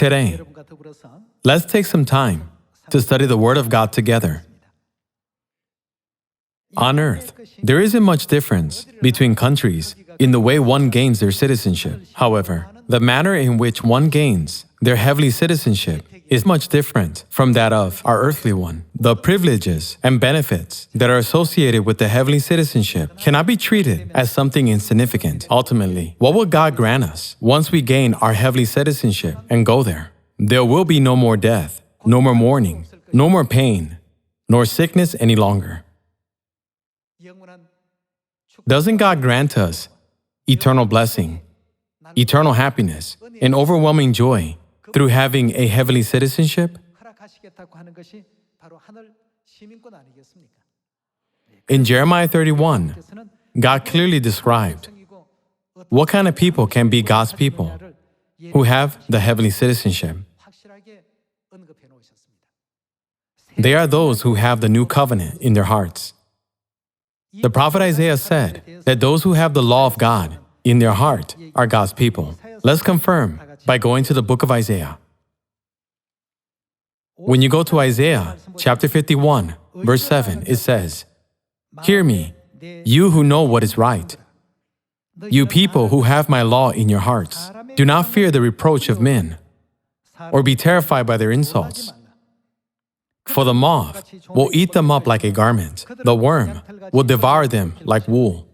Today, let's take some time to study the Word of God together. On earth, there isn't much difference between countries in the way one gains their citizenship. However, the manner in which one gains their heavenly citizenship is much different from that of our earthly one. The privileges and benefits that are associated with the heavenly citizenship cannot be treated as something insignificant. Ultimately, what will God grant us once we gain our heavenly citizenship and go there? There will be no more death, no more mourning, no more pain, nor sickness any longer. Doesn't God grant us eternal blessing, eternal happiness, and overwhelming joy through having a heavenly citizenship? In Jeremiah 31, God clearly described what kind of people can be God's people who have the heavenly citizenship. They are those who have the new covenant in their hearts. The prophet Isaiah said that those who have the law of God in their heart are God's people. Let's confirm by going to the book of Isaiah. When you go to Isaiah chapter 51, verse 7, it says, "Hear me, you who know what is right. You people who have my law in your hearts, do not fear the reproach of men, or be terrified by their insults. For the moth will eat them up like a garment, the worm will devour them like wool.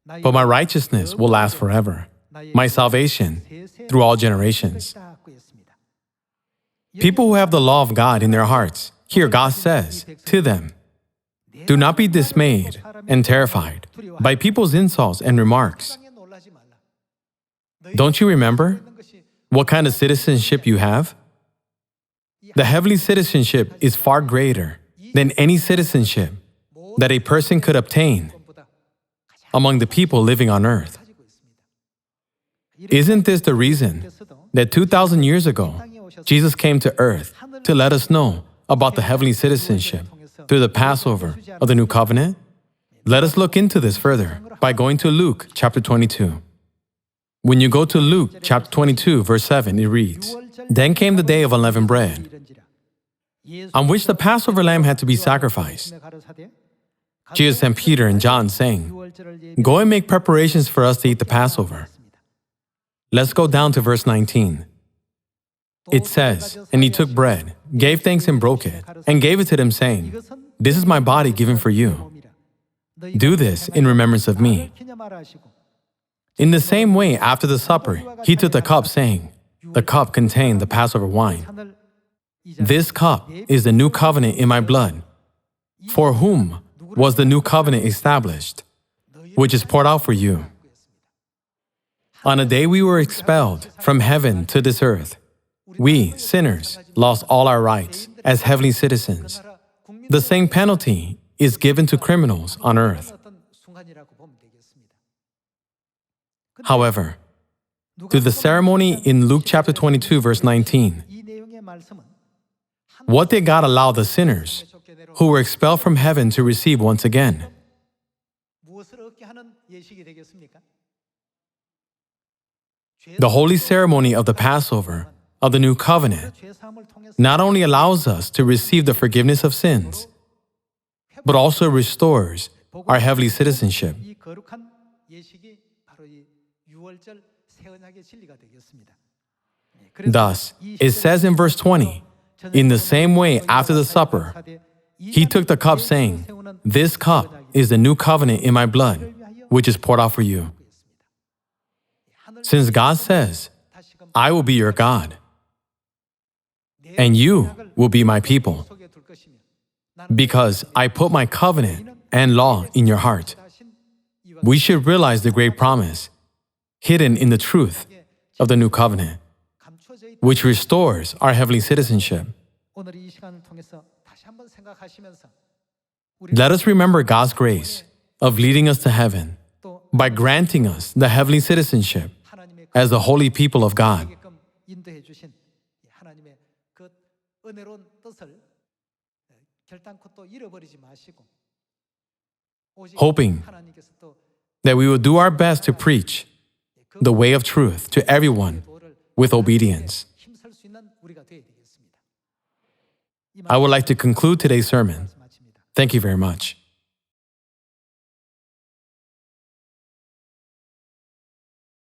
But my righteousness will last forever, my salvation through all generations." People who have the law of God in their hearts, here God says to them, "Do not be dismayed and terrified by people's insults and remarks." Don't you remember what kind of citizenship you have? The heavenly citizenship is far greater than any citizenship that a person could obtain among the people living on earth. Isn't this the reason that 2,000 years ago, Jesus came to earth to let us know about the heavenly citizenship through the Passover of the New Covenant? Let us look into this further by going to Luke chapter 22. When you go to Luke chapter 22, verse 7, it reads, "Then came the day of unleavened bread, on which the Passover lamb had to be sacrificed. Jesus sent Peter and John, saying, 'Go and make preparations for us to eat the Passover.'" Let's go down to verse 19. It says, "And he took bread, gave thanks and broke it, and gave it to them, saying, 'This is my body given for you. Do this in remembrance of me.' In the same way, after the supper, he took the cup, saying, 'The cup contained the Passover wine. This cup is the new covenant in my blood. For whom was the new covenant established, which is poured out for you?' On the day we were expelled from heaven to this earth, we, sinners, lost all our rights as heavenly citizens. The same penalty is given to criminals on earth. However, through the ceremony in Luke chapter 22, verse 19, what did God allow the sinners who were expelled from heaven to receive once again? The holy ceremony of the Passover of the New Covenant not only allows us to receive the forgiveness of sins, but also restores our heavenly citizenship. Thus, it says in verse 20, "In the same way, after the supper, he took the cup, saying, 'This cup is the new covenant in my blood, which is poured out for you.'" Since God says, "I will be your God, and you will be my people, because I put my covenant and law in your heart," we should realize the great promise hidden in the truth of the new covenant, which restores our heavenly citizenship. Let us remember God's grace of leading us to heaven by granting us the heavenly citizenship as the holy people of God. Hoping that we will do our best to preach the way of truth to everyone with obedience. I would like to conclude today's sermon. Thank you very much.